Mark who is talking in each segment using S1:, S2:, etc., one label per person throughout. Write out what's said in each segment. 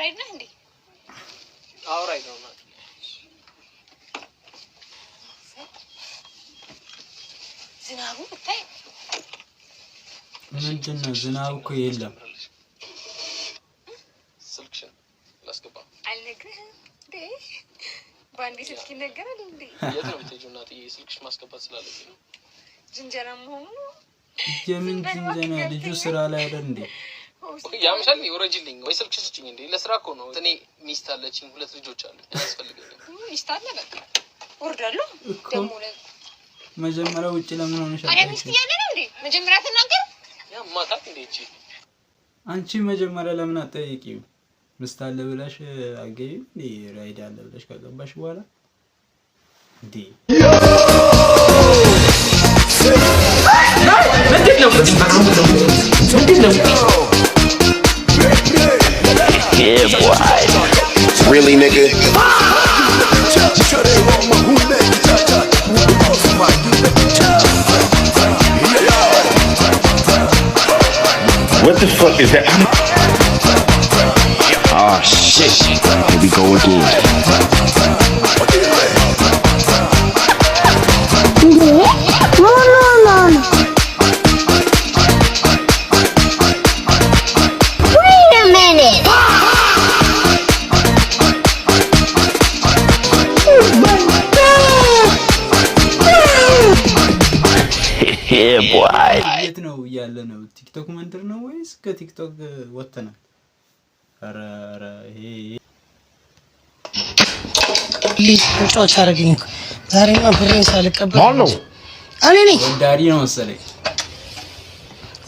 S1: ራይድ ነህ እንዴ?
S2: አዎ ራይድ ነው ማለት
S1: ዝናቡ ብታይ
S3: ምንድን ነው? ዝናብ እኮ የለም።
S2: ስልክሽን ላስገባ
S1: አልነግርህም እንዴ? ባንዴ ስልክ ይነገራል እንዴ?
S2: የት ነው የምትሄጂው እናትዬ? ስልክሽ ማስገባት ስላለብኝ ነው።
S1: ጅንጀና መሆኑ ነው።
S3: የምን ጅንጀና? ልጁ ስራ ላይ አይደል እንዴ?
S2: ያምሻል። ይወረጅልኝ ወይ ስልክሽ ስጭኝ እንዴ? ለስራ እኮ ነው። እኔ ሚስት አለችኝ፣ 2 ልጆች አሉ። ያስፈልገኛል።
S1: ሚስት አለ በቃ ወርዳለሁ። ደሞ
S3: መጀመሪያ ውጪ ለምን ሆነሽ?
S1: አይ ሚስት ያለ ነው እንዴ? መጀመሪያ ተናገር።
S2: ያ ማታት እንዴ?
S3: አንቺ መጀመሪያ ለምን አትጠይቂው? ሚስት አለ ብለሽ አገቢም እንዴ? ራይድ አለ ብለሽ ከገባሽ በኋላ እንዴ
S4: Yeah, boy. Really, nigga? What the fuck is that? Oh, shit. Here we go again. Yeah, boy.
S3: የት ነው ያለ ነው? ቲክቶክ መንደር ነው ወይስ ከቲክቶክ ወተናል? አረ ይሄ
S5: ሊጮች አረጋኝ ዛሬማ ብሬን ሳልቀበል
S4: ማን ነው?
S5: እኔ ነኝ።
S3: ወዳሪ ነው መሰለኝ።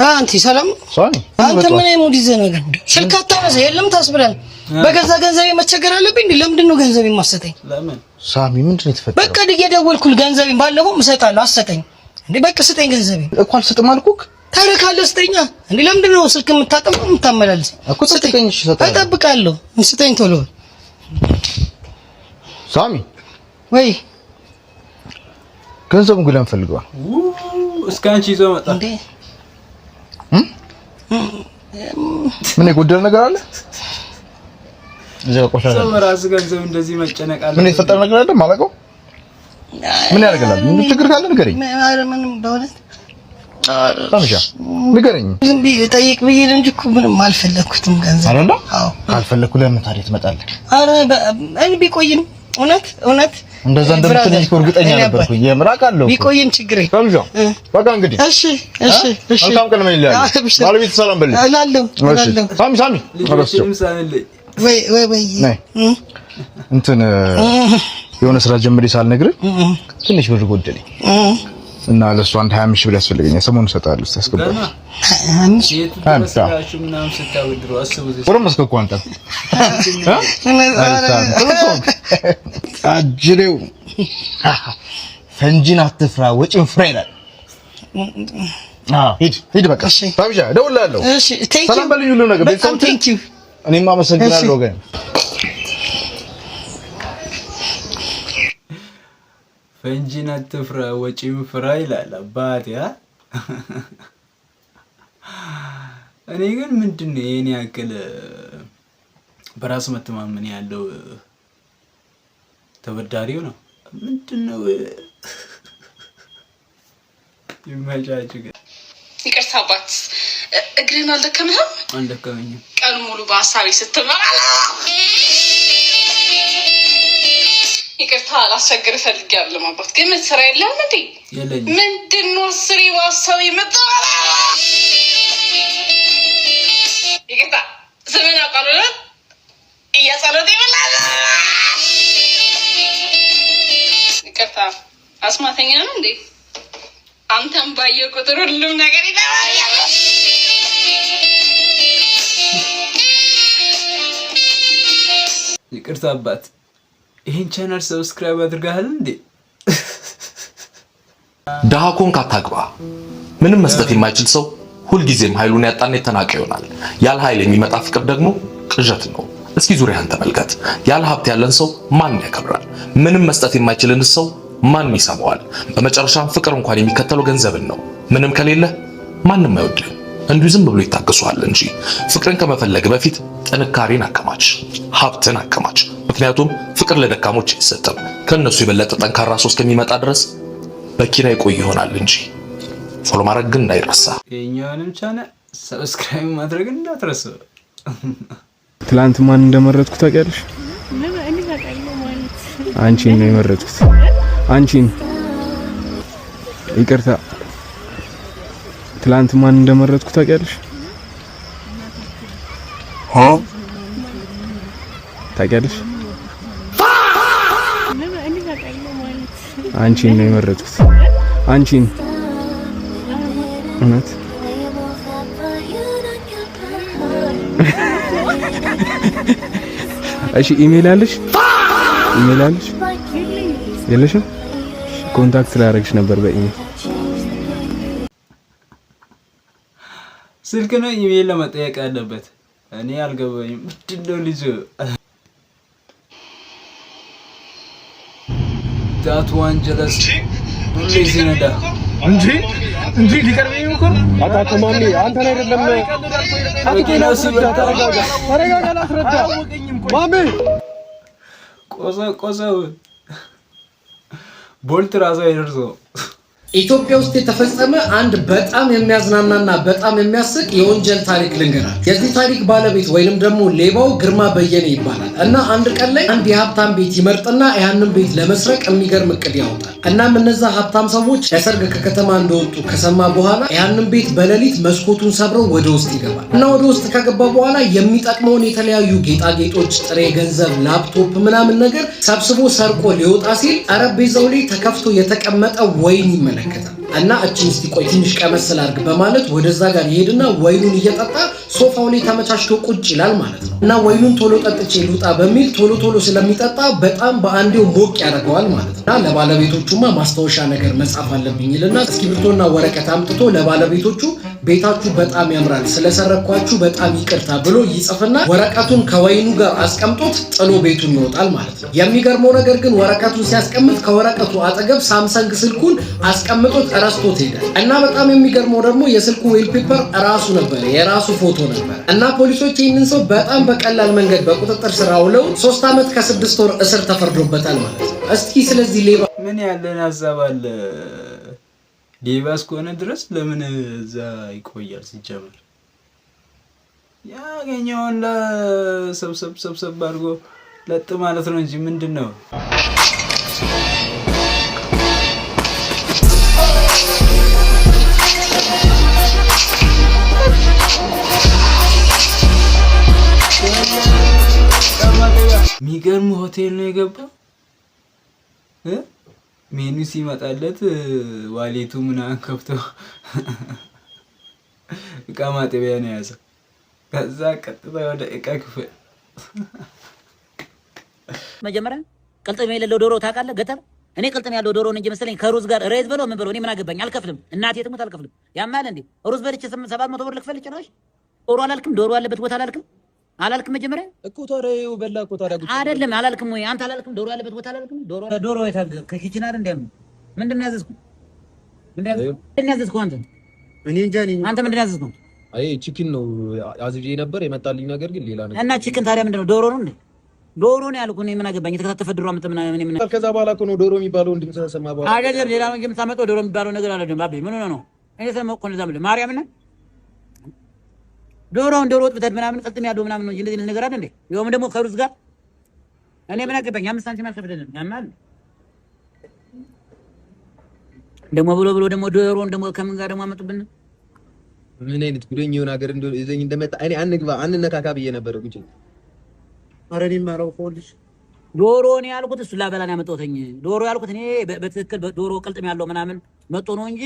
S5: አንቲ ሰላም
S4: ሳኒ
S5: አንተ ምን አይሞድ ይዘህ ነገር ስልክ አታነሳ የለም ታስብላል። በገዛ ገንዘቤ መቸገር አለብኝ እንዴ? ለምንድን ነው ገንዘቤን ማሰጠኝ?
S3: ለምን
S4: ሳሚ ምንድን ነው የተፈጠረው?
S5: በቃ ደየደወልኩል ገንዘቤን ባለፈው እሰጣለሁ አሰጠኝ እንዴ? በቃ ስጠኝ ገንዘቤን
S4: እኮ አልሰጥም አልኩክ።
S5: ታረካለህ ስጠኛ እንዴ? ለምንድን ነው ስልክ የምታጠመው የምታመላልስ?
S4: እኮ ስጠኝ እሺ ሰጣለሁ።
S5: እጠብቃለሁ ስጠኝ ቶሎ።
S4: ሳሚ
S5: ወይ
S4: ገንዘቡን ግን ፈልገዋል።
S3: እስካንቺ ይዞ መጣ
S5: እንዴ?
S4: ምን የጎደለ ነገር አለ? እዚህ ቆሻሻ
S3: ሰው ራስ ገንዘብ እንደዚህ መጨነቅ አለ?
S4: ምን የተፈጠረ ነገር አለ ማለቀው? ምን ያደርጋል? ምን ችግር ካለ ንገረኝ።
S5: ምንም በእውነት
S4: ታምሻ ንገረኝ።
S5: ዝም ብዬ ጠይቅ ብዬ እንጂ እኮ ምንም አልፈለኩትም ገንዘብ
S4: አይደለ?
S5: አዎ
S4: ካልፈለኩ ለምን ታዲያ ትመጣለህ?
S5: አረ እኔ ቢቆይም እውነት
S4: እንደዛ እንደምትለኝ እኮ እርግጠኛ ነበርኩኝ። የምራቅ አለው
S5: ቢቆይም ችግር የለም።
S4: ታምሻ በቃ እንግዲህ
S5: እሺ
S4: መልካም ቀን ምን ይላል? ባለቤት ሰላም በልኝ
S5: እላለሁ።
S4: ሳሚ
S3: ልጅም ሳይልኝ
S5: ወይ
S4: እንትን የሆነ ስራ ጀምሬ ሳልነግርህ ትንሽ ብር ጎደለኝ እና ለሱ አንድ 20 ሺህ ብር ያስፈልገኛል። ሰሞኑን እሰጥሃለሁ። ታስገባለህ?
S5: 20
S3: ሺህ ምናምን ስታወድሩ አስቡት።
S4: ወረ መስከኩ አንተ አጅሬው ፈንጂን አትፍራ ወጪን ፍራ ይላል። ሂድ በቃ ታምሻ እደውልልሃለሁ።
S5: እሺ
S4: ሰላም በልኝ ሁሉ ነገር ቤተሰብ
S5: ቴንክ ዩ።
S4: እኔማ አመሰግናለሁ ወገን።
S3: ፈንጂን አትፍራ ወጪን ፍራ ይላል አባቴ። እኔ ግን ምንድነው የኔ ያክል በራስ መተማመን ያለው ተበዳሪው ነው ምንድነው? ይመጃጅ
S1: ይቅርታ አባት እግሬን አልደከመህም?
S3: አልደከመኝም።
S1: ቀን ሙሉ በሀሳቤ ስትመራላ ይቅርታ ላስቸግርህ ፈልጌ አይደለም አባት። ግን ምን ስራ የለም እንዴ?
S3: የለኝም።
S1: ምንድነው ስሪ በሀሳቤ መጣላ? ይቅርታ ስምን አውቃለሁ እያጸሎት ይበላል። ይቅርታ አስማተኛ ነው እንዴ? አንተም ባየ ቁጥር ሁሉም ነገር ይገባል።
S3: ይቅርታ አባት። ይሄን ቻናል ሰብስክራይብ አድርጋሃል እንዴ?
S6: ደሃ ኮንክ አታግባ። ምንም መስጠት የማይችል ሰው ሁልጊዜም ኃይሉን ያጣና የተናቀ ይሆናል። ያለ ኃይል የሚመጣ ፍቅር ደግሞ ቅዠት ነው። እስኪ ዙሪያህን ተመልከት። ያለ ሀብት ያለን ሰው ማን ያከብራል? ምንም መስጠት የማይችልን ሰው ማን ይሰማዋል? በመጨረሻም ፍቅር እንኳን የሚከተለው ገንዘብን ነው። ምንም ከሌለ ማንም አይወድህም። እንዲሁ ዝም ብሎ ይታገሱሃል እንጂ ፍቅርን ከመፈለግ በፊት ጥንካሬን አከማች፣ ሀብትን አከማች። ምክንያቱም ፍቅር ለደካሞች አይሰጥም። ከነሱ የበለጠ ጠንካራ ሰው እስከሚመጣ ድረስ በኪራይ ቆይ ይሆናል እንጂ። ፎሎ ማድረግ ግን እንዳይረሳ።
S3: የኛንም ቻናል ሰብስክራይብ ማድረግ እንዳትረሱ።
S7: ትላንት ማን እንደመረጥኩ ታውቂያለሽ? አንቺን ነው የመረጥኩት። አንቺን ይቅርታ። ትላንት ማን እንደመረጥኩ ታውቂያለሽ? ታውቂያለሽ? አንቺን ነው የመረጥኩት። አንቺን እውነት እሺ። ኢሜል አለሽ? ኢሜል አለሽ? የለሽም? ኮንታክት ላደርግሽ ነበር በኢሜል።
S3: ስልክ ነው ኢሜል ለመጠየቅ ያለበት? እኔ አልገባኝም። ምንድነው ልጅ ዳት ዋንጀለስ ሁሌ ሲነዳ እንጂ ሊቀርበኝ እኮ አታከማሚ አንተ ላይ አይደለም። አትከና ሲበታ ተረጋጋ፣ ላስረዳ ማሚ ቆሰው ቦልት ራሱ አይደርሰው።
S5: ኢትዮጵያ ውስጥ የተፈጸመ አንድ በጣም የሚያዝናናና በጣም የሚያስቅ የወንጀል ታሪክ ልንገራችሁ። የዚህ ታሪክ ባለቤት ወይንም ደግሞ ሌባው ግርማ በየነ ይባላል እና አንድ ቀን ላይ አንድ የሀብታም ቤት ይመርጥና ያንን ቤት ለመስረቅ የሚገርም እቅድ ያወጣል። እናም እነዛ ሀብታም ሰዎች ለሰርግ ከከተማ እንደወጡ ከሰማ በኋላ ያንን ቤት በሌሊት መስኮቱን ሰብረው ወደ ውስጥ ይገባል እና ወደ ውስጥ ከገባ በኋላ የሚጠቅመውን የተለያዩ ጌጣጌጦች፣ ጥሬ ገንዘብ፣ ላፕቶፕ ምናምን ነገር ሰብስቦ ሰርቆ ሊወጣ ሲል ጠረጴዛው ላይ ተከፍቶ የተቀመጠ ወይን ይመለከታል እና እቺን እስቲ ቆይ ትንሽ ቀመስ ላድርግ በማለት ወደዛ ጋር ይሄድና ወይኑን እየጠጣ ሶፋው ላይ ተመቻችቶ ቁጭ ይላል ማለት ነው። እና ወይኑን ቶሎ ጠጥቼ ልውጣ በሚል ቶሎ ስለሚጠጣ በጣም በአንዴው ሞቅ ያደርገዋል ማለት ነው። እና ለባለቤቶቹማ ማስታወሻ ነገር መጻፍ አለብኝ ይልና እስክሪብቶና ወረቀት አምጥቶ ለባለቤቶቹ ቤታችሁ በጣም ያምራል፣ ስለሰረኳችሁ በጣም ይቅርታ ብሎ ይጽፍና ወረቀቱን ከወይኑ ጋር አስቀምጦት ጥሎ ቤቱን ይወጣል ማለት ነው። የሚገርመው ነገር ግን ወረቀቱን ሲያስቀምጥ ከወረቀቱ አጠገብ ሳምሰንግ ስልኩን አስቀምጦት ረስቶት ሄደ እና በጣም የሚገርመው ደግሞ የስልኩ ዌልፔፐር ራሱ ነበር፣ የራሱ ፎቶ ነበር። እና ፖሊሶች ይህንን ሰው በጣም በቀላል መንገድ በቁጥጥር ስር አውለው 3 ዓመት ከ6 ወር እስር ተፈርዶበታል ማለት ነው። እስኪ ስለዚህ ሌባ
S3: ምን ያለን ሀሳብ አለ? ሌባ እስከሆነ ድረስ ለምን እዛ ይቆያል? ሲጀምር ያገኘውን ለሰብሰብ አድርጎ ለጥ ማለት ነው እንጂ ምንድን ነው? የሚገርም ሆቴል ነው የገባው። ሜኑ ሲመጣለት ዋሌቱ ምናምን ከፍቶ እቃ ማጠቢያ ነው የያዘው። ከዛ ቀጥታ ወደ እቃ ክፍል።
S8: መጀመሪያ ቅልጥም የሌለው ዶሮ ታውቃለህ? ገጠር እኔ ቅልጥም ያለው ዶሮ ነው እንጂ መሰለኝ ከሩዝ ጋር ሬዝ በለው ምን በለው እኔ ምን አገባኝ? አልከፍልም። እናቴ ትሙት አልከፍልም። ያማል እንዴ ሩዝ በልቼ 700 ብር ልክፈል ይችላል? ዶሮ አላልክም? ዶሮ ያለበት ቦታ አላልክም? መጀመሪያ
S2: እኮ ታዲያ በላ እኮ ታዲያ
S8: አይደለም አላልክም ወይ አንተ አላልክም? ዶሮ ያለበት ቦታ አላልክም? ዶሮ የታገ ከኪችን አይደል እንዴ? ምንድነው ያዘዝኩ? ምንድነው ያዘዝኩ አንተ? እኔ እንጃ አንተ ምንድነው ያዘዝኩ?
S2: አይ ቺክን ነው አዝዤ ነበር የመጣልኝ ነገር ግን ሌላ ነገር።
S8: እና ቺክን ታዲያ ምንድነው? ዶሮ ነው እንዴ? ዶሮ ነው ያልኩህ። እኔ ምን አገባኝ? የተከታተፈ ድሮ አመጣ ምን
S2: ከዛ በኋላ እኮ ነው ዶሮ የሚባለው እንድንሰማ በኋላ
S8: አይደለም ሌላ ነገር የምታመጣው ዶሮ የሚባለው ነገር አይደለም። ባቢ ምን ሆነ ነው? እኔ ሰማሁ እኮ እንደዛ ብለህ ማርያም ነህ ዶሮ ወጥ ብተድ ምናምን ቅልጥም ያለው ምናምን ነው እንደዚህ ነገር አይደል እንዴ? ይኸውም ደግሞ ከሩዝ ጋር እኔ ምን አገባኝ? 5 ሳንቲም አልከፍልልህም። ያማል ደግሞ ብሎ ደግሞ ዶሮን ደግሞ ከምን ጋር ደግሞ አመጡብን?
S2: ምን አይነት ጉደኛ የሆነ ሀገር እንደዚህ እንደመጣ እኔ አንነካካ ብዬ ነበር ጉጂ።
S5: ኧረ እኔ የማረው ፖሊስ
S8: ዶሮ ነው ያልኩት። እሱ ላበላን ያመጣሁትኝ ዶሮ ያልኩት እኔ በትክክል ዶሮ ቅልጥም ያለው ምናምን መጥቶ ነው እንጂ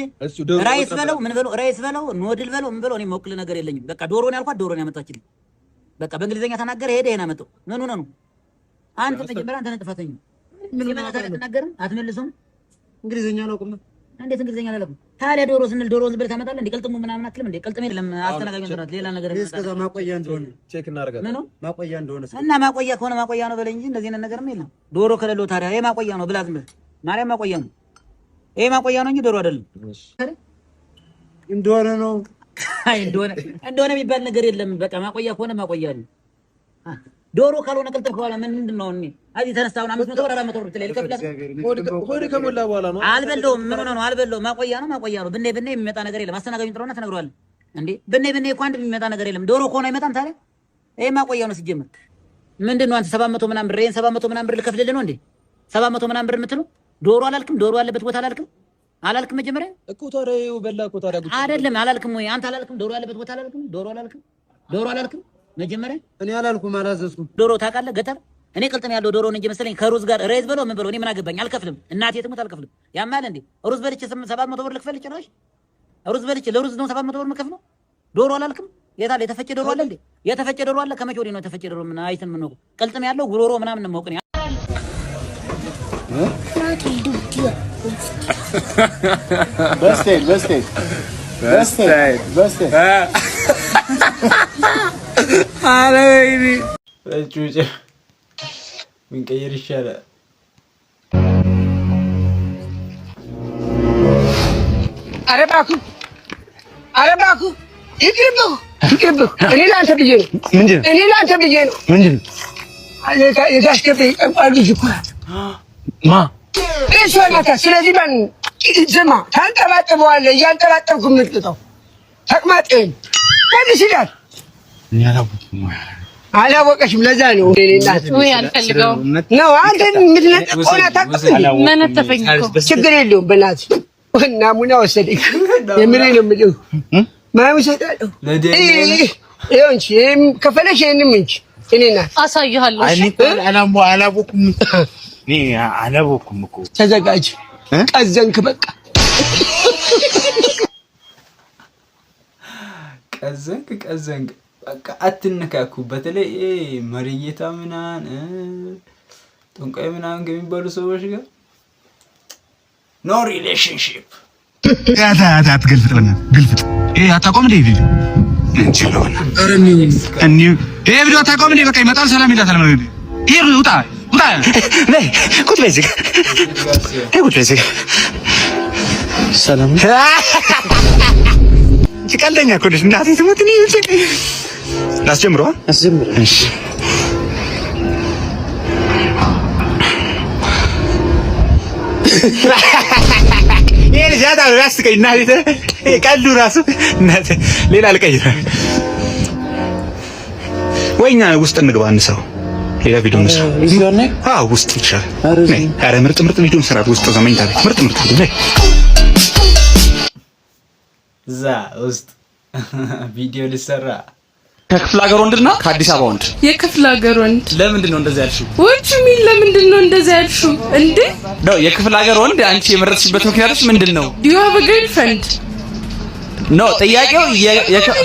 S8: ራይስ በለው ምን በለው ራይስ በለው ኖድል በለው ምን በለው እኔ መወክል ነገር የለኝም። በቃ ዶሮ ነው ያልኳት፣ ዶሮ ነው ያመጣችልኝ። በቃ በእንግሊዘኛ ተናገረ ሄደ ይሄን አመጣው። ምን ሆነ ነው አንተ መጀመሪያ አንተ ነህ ጥፋተኛ። ምን ተናገረ አትመልሱም? እንግሊዘኛ ነው ቁም። እንዴት እንግሊዘኛ አላልኩም? ታዲያ ዶሮ ስንል ዶሮ ዝም ብለህ ታመጣለህ እንዴ? ቅልጥሙ ምናምን አትልም እንዴ? ቅልጥም የለም አስተናጋጅ ነው ሌላ ነገር ነው።
S5: እስከዛ ማቆያ እንደሆነ
S2: ቼክ እናደርጋለን።
S5: ምን ማቆያ እንደሆነ
S8: እና ማቆያ ከሆነ ማቆያ ነው በለኝ እንጂ እንደዚህ አይነት ነገር የለም። ዶሮ ከሌለው ታዲያ ይሄ ማቆያ ነው ብላ ዝም ብለህ ማርያም ማቆያ ነው። ይሄ ማቆያ ነው እንጂ ዶሮ አይደለም።
S5: እንደሆነ ነው
S8: አይ እንደሆነ የሚባል ነገር የለም። በቃ ማቆያ ከሆነ ማቆያ ነው። ዶሮ ካልሆነ ቅልጥም ከሆነ ምንድን ነው? እኔ እዚህ ተነሳውን 500 ብር 400 ብር ትለይ ልከፍላት
S7: ሆድ ከሞላ በኋላ ነው።
S8: አልበለውም። ምን ሆነ ነው? አልበለውም። ማቆያ ነው ብኔ የሚመጣ ነገር የለም። አስተናጋጁን ጥሩና ተነግሯል እንዴ። ብኔ እኮ አንድ የሚመጣ ነገር የለም። ዶሮ ከሆነ አይመጣም ታዲያ። ይሄ ማቆያ ነው ሲጀምር። ምንድን ነው አንተ 700 ምናምን ብር 700 ምናምን ብር ልከፍልልህ ነው እንዴ? 700 ምናምን ብር የምትለው ዶሮ አላልክም? ዶሮ ያለበት ቦታ አላልክም መጀመሪያ
S7: እኮ ታዲያ በላ እኮ ታዲያ
S8: አይደለም አላልክም ወይ አንተ አላልክም? ዶሮ ያለበት ቦታ አላልክም? ዶሮ አላልክም መጀመሪያ?
S7: እኔ አላልኩም አላዘዝኩም።
S8: ዶሮ ታውቃለህ? ገጠር እኔ ቅልጥም ያለው ዶሮ ነው እንጂ መሰለኝ ከሩዝ ጋር ሬዝ በለው ምን በለው እኔ ምን አገባኝ? አልከፍልም። እናቴ ትሙት አልከፍልም። ያማል እንዴ ሩዝ በልቼ 700 ብር ልክፈል ጭራሽ? ሩዝ በልቼ ለሩዝ ነው 700 ብር የምከፍለው? ዶሮ አላልክም? የታለ የተፈጨ ዶሮ አለ እንዴ? የተፈጨ ዶሮ አለ። ከመቼ ወዲህ ነው የተፈጨ ዶሮ? ምን አይተን ምን ነው ቅልጥም ያለው ጉሮሮ ምናምን ነው የማውቀው።
S3: በስቴ አረ ወይኔ ጩጬ ምን ቀይር ይሻላል።
S9: አረ እባክህ ይቅርብህ። እኔ ለአንተ ብዬ ነው። ምንድን ነው? የጋሽ ገብሬ ጠንቋይ ልጅ እኮ ናት። እሷ ናት። ስለዚህ ስማ፣ ታንጠባጥበዋለህ። እያንጠባጠብኩ የምትጥጠው ተቅማጥህን ከዚህ ሲዳት አላወቀሽም። ለዛ ነው እናት
S1: አልፈልገውም
S9: ነው አንተ የምትነጥቀው
S1: መነጠፈኝ እኮ
S9: ችግር የለውም። በእናትህ ናሙና ወሰደኝ። የምሬን ነው የምልህ። ማን ይሰጣለሁ? ይኸው እንጂ ከፈለሽ ይሄንም እንጂ እኔ ናት
S1: አሳይሃለሁ።
S9: አላወኩም እኮ ተዘጋጅ። ቀዘንክ በቃ
S3: ቀዘንክ በቃ አትነካኩ። በተለይ መሪጌታ ምናምን ጠንቋይ ምናምን ከሚባሉ ሰዎች ጋር ኖ ሪሌሽንሺፕ።
S4: አትገልፍጥ ግልፍጥ። ይሄ አታቆም እንደ ቪዲዮ እንችላለን። ይሄ ቪዲዮ አታቆም እንደ በቃ ይመጣል። ሰላም ይላታል። ይሄ ውጣ ነይ ቁጭ በይ እዚህ ጋር ሰላም ቀልደኛ እኮ ነሽ እናቴ ትሞት። ላስጀምረዋ። እሺ ይሄ ልጅ አታው ያስቀኝ እናቴ። ቀልዱ ራሱ እናቴ ሌላ ልቀይር ወይኛ ውስጥ እንግባ እንሰው ሌላ ቪዲዮ እንሰራ። ውስጥ ይቻላል። ኧረ ምርጥ ቪዲዮ እንሰራ ውስጥ ዘመኝ ታሪክ ምርጥ ቪዲዮ
S3: እዛ ውስጥ ቪዲዮ ልሰራ።
S2: ከክፍለ ሀገር ወንድና ከአዲስ አበባ ወንድ።
S1: የክፍለ ሀገር ወንድ።
S2: ለምንድን ነው እንደዛ ያልሽው?
S1: ወንድ ምን ለምንድን ነው እንደዛ ያልሽው እንዴ?
S2: ነው የክፍለ ሀገር ወንድ አንቺ የመረጥሽበት ምክንያትሽ ምንድን ነው?
S1: Do you have a girlfriend?
S2: ነው ጥያቄው።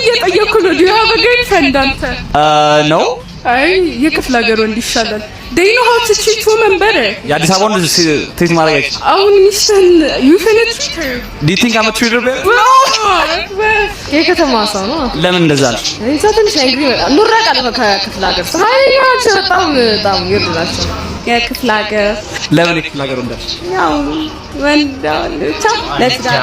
S1: እየጠየኩ ነው። Do you have a girlfriend አንተ?
S2: ነው
S1: አይ የክፍለ ሀገር ወንድ ይሻላል። They know how to treat women better.
S2: የአዲስ አበባ ወንድ ትሪት ማድረግ አይችልም።
S1: አሁን ሚስተን you finna treat her.
S2: Do you think I'm a treater better?
S1: የከተማ ሰው ነው።
S2: ለምን እንደዛ ነው?
S1: እዛ ትንሽ እንግዲህ ኑራቅ አለ ከክፍለ ሀገር ሰው አይናቸው በጣም ይወዱናቸው። የክፍለ ሀገር
S2: ለምን የክፍለ ሀገር ወንድ?
S1: ያው ወንዳልቻ ለትዳር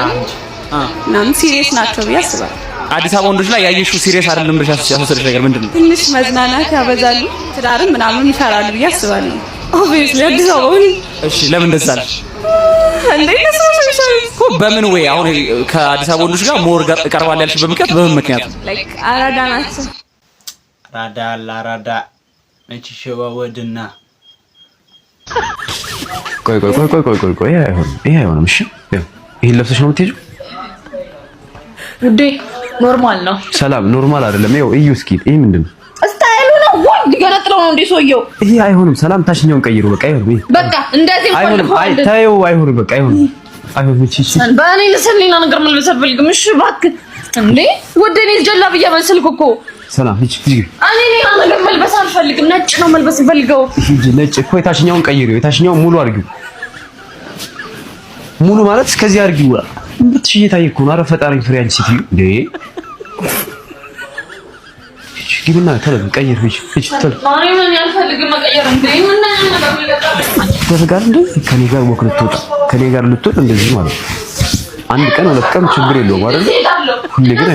S1: ምናምን ሲሪየስ ናቸው ብዬ አስባለሁ።
S2: አዲስ አበባ ወንዶች ላይ ያየሽው ሲሪየስ አይደለም ብለሽ ያስወሰደሽ ነገር ምንድን ነው?
S1: ትንሽ መዝናናት ያበዛሉ፣ ትዳርም ምናምን ይፈራሉ ብዬ አስባለሁ። ኦብቪየስሊ አዲስ አበባ ወንድ።
S2: እሺ ለምን እንደዛ አለሽ?
S1: እንዴ እኮ
S2: በምን ወይ አሁን ከአዲስ አበባ ወንዶች ጋር ሞር ቀርባል ያልሽበት ምክንያት በምን ምክንያት?
S1: ላይክ አራዳ ናቸው።
S3: አራዳ መቼ ሸዋወድና
S10: ቆይ ይሄ አይሆንም። እሺ ይሄን ለብሰሽ ነው የምትሄጂው?
S1: ውዴ ኖርማል ነው።
S10: ሰላም ኖርማል አይደለም። ይኸው እዩ እስኪ ይሄ ምንድን ነው?
S1: ስታይሉ ነው ወንድ ገነጥለው ነው እንዴ ሰውየው?
S10: ይሄ አይሆንም። ሰላም ታሽኛውን ቀይሩ። በቃ ይሄ
S1: በቃ እንደዚህ
S10: አይሆንም። ታየው አይሆንም። በቃ አይሆንም። እቺ
S1: ባኔ ለሰሊና ነገር መልበስ አልፈልግም። እሺ እባክህ እንዴ ወደ እኔ ጀላብያ መልስልኩ እኮ
S10: ሰላም እቺ
S1: እኔ ሌላ ነገር መልበስ አልፈልግም። ነጭ ነው መልበስ ፈልገው።
S10: ነጭ እኮ የታሽኛውን ቀይሩ። የታሽኛውን ሙሉ አድርጊው። ሙሉ ማለት እስከዚህ አድርጊው። ብትሽዬ ታየ እኮ ነው። ኧረ ፈጣሪ ፍሬ አንቺ ስትይ እንዴ ግብና ተለብ ቀይር እቺ ተለብ
S1: ማሪ ምን ያልፈልግም መቀየር እንዴ ምን ነገር ይለጣል።
S10: ተዘጋር እንዴ ከኔ ጋር ወክ ልትወጣ ከኔ ጋር ልትወጣ እንደዚህ ማለት አንድ ቀን ሁለት ቀን ችግር የለውም አይደል? ሁሌ ግን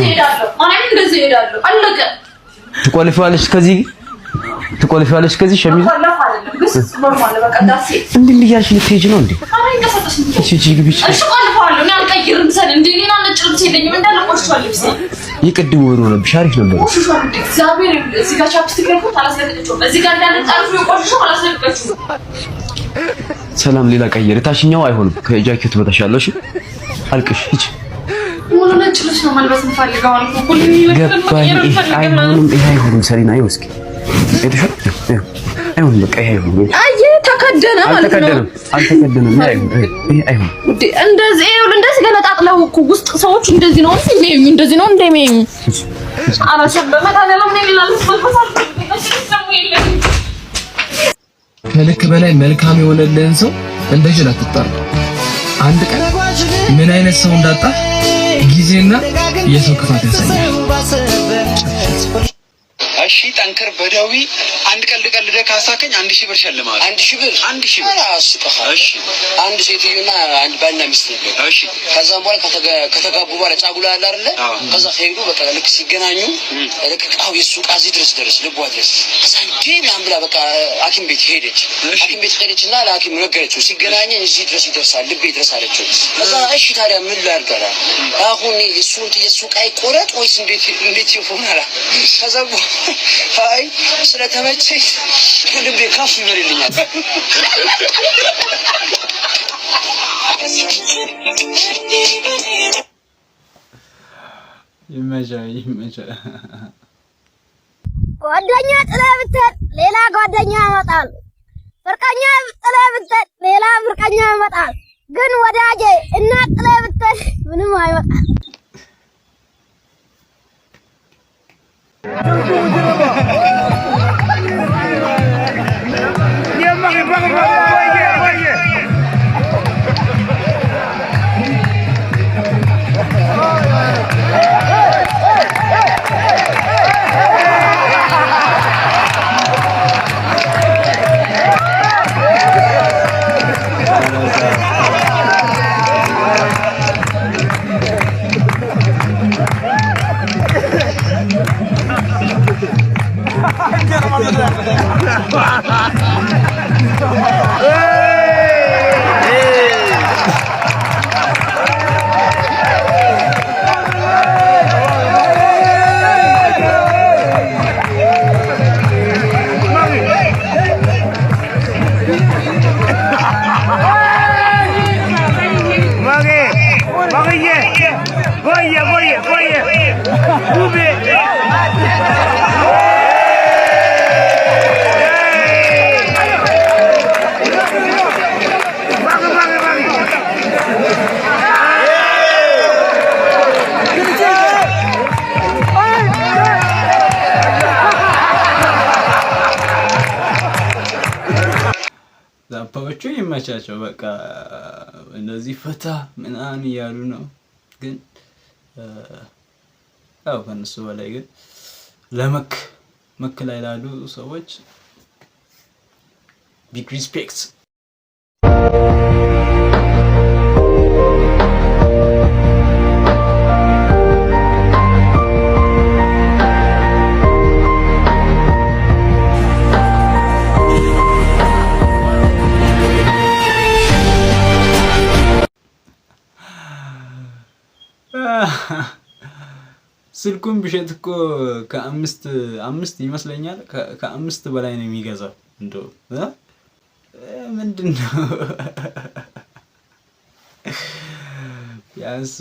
S10: ትቆልፊዋለሽ ከዚህ ሸሚዝ እንዴ እያልሽ ልትሄጂ ነው እንዴ? እሺ ግቢች ይቅድም ወሮ ነብሽ አሪፍ ነበር። ሰላም ሌላ ቀየር ታሽኛው አይሆንም ከጃኬቱ በታች ያለው እሺ አልቅሽ ሂጂ ሙሉ ነጭ ልብስ ነው መልበስ እንፈልጋው አልኩ ሁሉ አይሆንም ሰሪና ይወስኪ እድሽ አይሆንም በቃ አይሆንም አየ ተከደነ ማለት ነው አልተከደነም አይሆንም እንደዚህ ገነጣጥለው እኮ ውስጥ ሰዎች እንደዚህ ነው እንደሚያዩ አራሰብ በመታደለም ነው ይላል
S11: ከልክ በላይ መልካም የሆነልህን ሰው እንደዚህ አትጣር። አንድ ቀን ምን አይነት ሰው እንዳጣ ጊዜና የሰው ክፋት ያሳያል።
S12: እሺ ጠንክር በዳዊ አንድ ቀልድ ቀልደህ ካሳከኝ 1000 ብር ሸልማለሁ። 1000 ብር አስቀህ። እሺ አንድ ሴትዮና አንድ ባልና ሚስት ነበር። እሺ ከዛም በኋላ ከተጋቡ በኋላ ጫጉላ አለ አይደለ? ከዛ ሄዱ በቃ ልክ ሲገናኙ ልክ ቃው የሱ ቃዚ ድረስ ልቧ ድረስ ከዛ እንዴ ምናምን ብላ በቃ ሐኪም ቤት ሄደች። ሐኪም ቤት ሄደችና ለሐኪም ነገረችው ሲገናኘን እዚህ ድረስ ይደርሳል ልቤ ድረስ አለችው። ከዛ እሺ ታዲያ ምን ላድርግ? አሁን የሱ ቃይ ቆረጥ ወይስ እንዴት ይሆናል? ከዛ አይ ስለተመቸኝ ልቤ ካፍ ይበልልኛል።
S3: ይመቻ
S13: ጓደኛ ጥለህ ብትሄድ ሌላ ጓደኛ ያመጣል። ፍቅረኛ ጥለህ ብትሄድ ሌላ ፍቅረኛ ያመጣል። ግን ወዳጄ እናት ጥለህ ብትሄድ ምንም አይመጣም።
S3: ዛፓዎቹ ይመቻቸው በቃ እንደዚህ ፈታ ምናምን እያሉ ነው። ግን ያው ከነሱ በላይ ግን ለመክ ላይ ላሉ ሰዎች ቢግ ሪስፔክት። ስልኩን ብሸጥ እኮ ከአምስት ይመስለኛል ከአምስት በላይ ነው የሚገዛው። እንደው ምንድነው ያንስ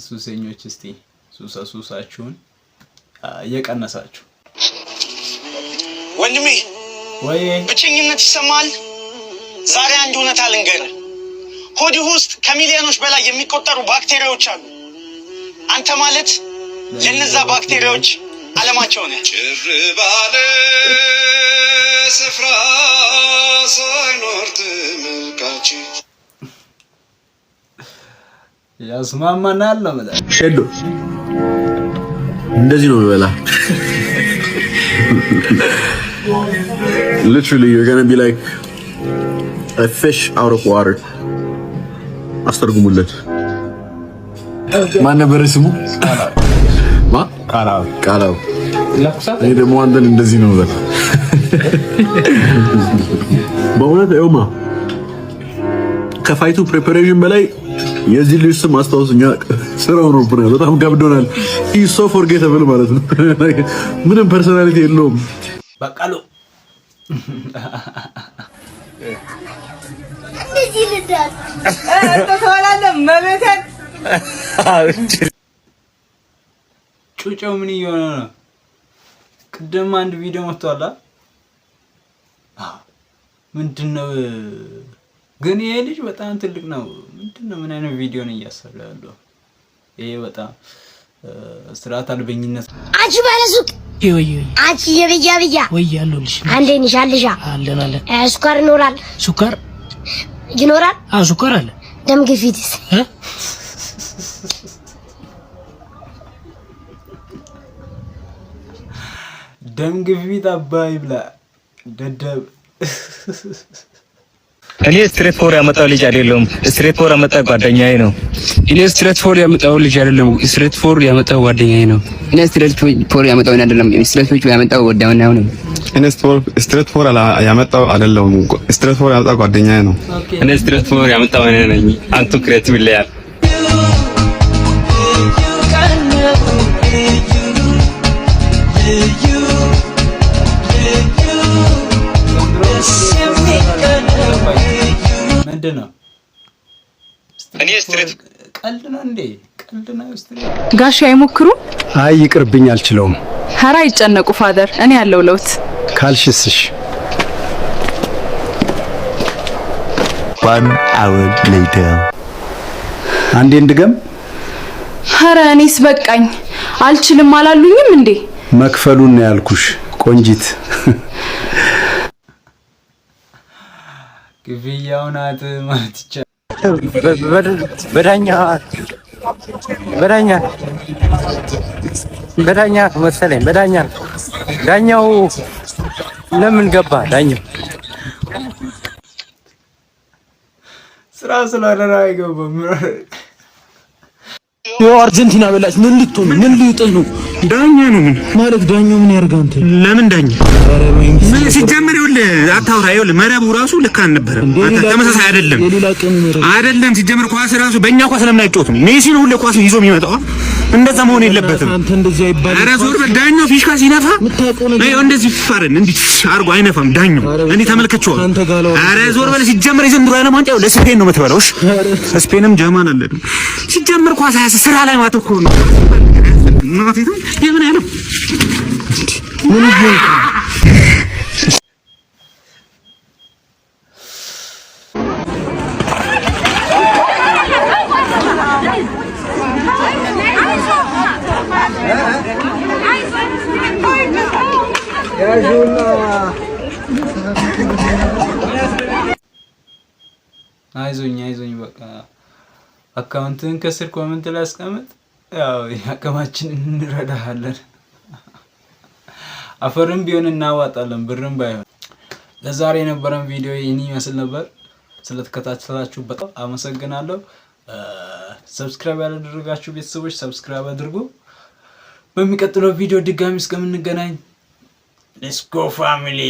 S3: ሱሰኞች እስቲ ሱሳችሁን እየቀነሳችሁ
S12: ወንድሜ
S3: ወይ
S12: ብቸኝነት ይሰማል። ዛሬ አንድ እውነት ልንገርህ። ሆድህ ውስጥ ከሚሊዮኖች በላይ የሚቆጠሩ ባክቴሪያዎች አሉ። አንተ ማለት ለነዛ ባክቴሪያዎች ዓለማቸው ነህ። ጭር ባለ ስፍራ ሳይኖር ተመልካች
S3: ያስማማናል ነው ማለት
S10: ሄዶ እንደዚህ ነው የሚበላ። Literally you're going to be like a fish out of water. አስተርጉሙለት
S14: ማን ነበር ስሙ? ቃላው እኔ ደግሞ አንተን እንደዚህ ነው በቃ በእውነት እውማ ከፋይቱ ፕሪፓሬሽን በላይ የዚህ ልጅ ስም አስታውስኛ ስራው ነው በጣም ገብዶናል። ሂ ሶ ፎርጌተብል ማለት ነው። ምንም ፐርሰናሊቲ የለውም።
S3: በቃሉ
S13: እንደዚህ ልዳል
S15: ተተዋላለ መበተን
S3: ጩጬው ምን እየሆነ ነው? ቅድም አንድ ቪዲዮ መጥቷል። ምንድነው ግን ይሄ ልጅ በጣም ትልቅ ነው። ምንድነው ምን አይነት ቪዲዮ ነው እያሰራ ያለው? ይሄ በጣም ስርዓት አልበኝነት።
S13: አንቺ ባለሱቅ አንቺ የብያ
S15: ወይ ያለልሽ
S13: አንዴ ንሻልሻ
S15: አለን
S13: ስኳር ይኖራል?
S15: ሱካር
S13: ይኖራል?
S15: ሱካር አለ።
S13: ደም ግፊትስ?
S3: ደም ግፊት አባይ ብላ ደደብ።
S16: እኔ ስትሬት ፎር ያመጣው ልጅ አይደለም። ስትሬት ፎር ያመጣ ጓደኛዬ ነው።
S11: እኔ ስትሬት ፎር ያመጣው ልጅ አይደለም። ስትሬት ፎር ያመጣው ጓደኛዬ ነው።
S17: እኔ ስትሬት ፎር ያመጣው አይደለም። ስትሬት ፎር ያመጣው ጓደኛዬ ነው።
S7: እኔ ስትሬት ፎር ያመጣው አይደለም። ስትሬት ፎር ያመጣው ጓደኛዬ ነው።
S16: እኔ ስትሬት ፎር ያመጣው እኔ ነኝ። አንቱ ክሬቲቭ ይለያል።
S3: ምንድነው?
S16: እኔ ስትሬት
S3: ቀልድ ነው እንዴ? ቀልድ ነው ስትሬት።
S18: ጋሽ አይሞክሩ?
S19: አይ ይቅርብኝ፣ አልችለውም።
S18: ሐራ ይጨነቁ ፋደር፣ እኔ ያለው ለውት
S19: ካልሽስሽ
S20: 1 hour later
S19: አንዴ እንድገም።
S18: ሐራ እኔስ በቃኝ፣ አልችልም አላሉኝም እንዴ?
S19: መክፈሉን ነው ያልኩሽ ቆንጂት።
S3: ግብያውን ማለት ይቻላል።
S16: በዳኛ መሰለኝ ዳኛው ለምን ገባ? ዳኛው
S3: ስራ ስለሆነ አይገባም።
S11: አርጀንቲና በላች። ምን ልትሆን ነው? ምን ልዩጥህ ነው?
S14: ዳኛ ነው ምን
S11: ማለት? ዳኛው ምን ያርጋ? አንተ
S14: ለምን ዳኛ ምን ሲጀመር ይኸውልህ፣ አታውራ። ይኸውልህ መረቡ ራሱ ልክ አልነበረም። ተመሳሳይ አይደለም። ሲጀመር ኳስ ራሱ በእኛ ኳስ ለምን አይጮቱም? ሜሲ ነው ሁሌ ኳስ ይዞ የሚመጣው። እንደዛ መሆን የለበትም።
S11: አንተ እንደዚህ አይባልም።
S14: ኧረ ዞር በል። ዳኛው ፊሽካ ሲነፋ እንደዚህ ፈረን እንዲህ አርጎ አይነፋም ዳኛው። እኔ ተመልክቼዋለሁ። ኧረ ዞር በል። ሲጀመር የዘንድሮ ዓለም ዋንጫ ለስፔን ነው የምትበላው። ስፔንም ጀርመን አለ። ሲጀመር ኳስ ስራ ላይ ማተኮር ነው። እናቴ የምን ያለው ምን ይሁን
S3: አይዞኝ በቃ አካውንትን ከስር ኮሜንት ላይ አስቀምጥ። ያው ያከማችንን እንረዳሃለን። አፈርም ቢሆን እናዋጣለን፣ ብርም ባይሆን። ለዛሬ የነበረን ቪዲዮ ይህን ይመስል ነበር። ስለተከታተላችሁ በጣም አመሰግናለሁ። ሰብስክራይብ ያላደረጋችሁ ቤተሰቦች ሰብስክራይብ አድርጉ። በሚቀጥለው ቪዲዮ ድጋሚ እስከምንገናኝ ሌትስ ጎ ፋሚሊ።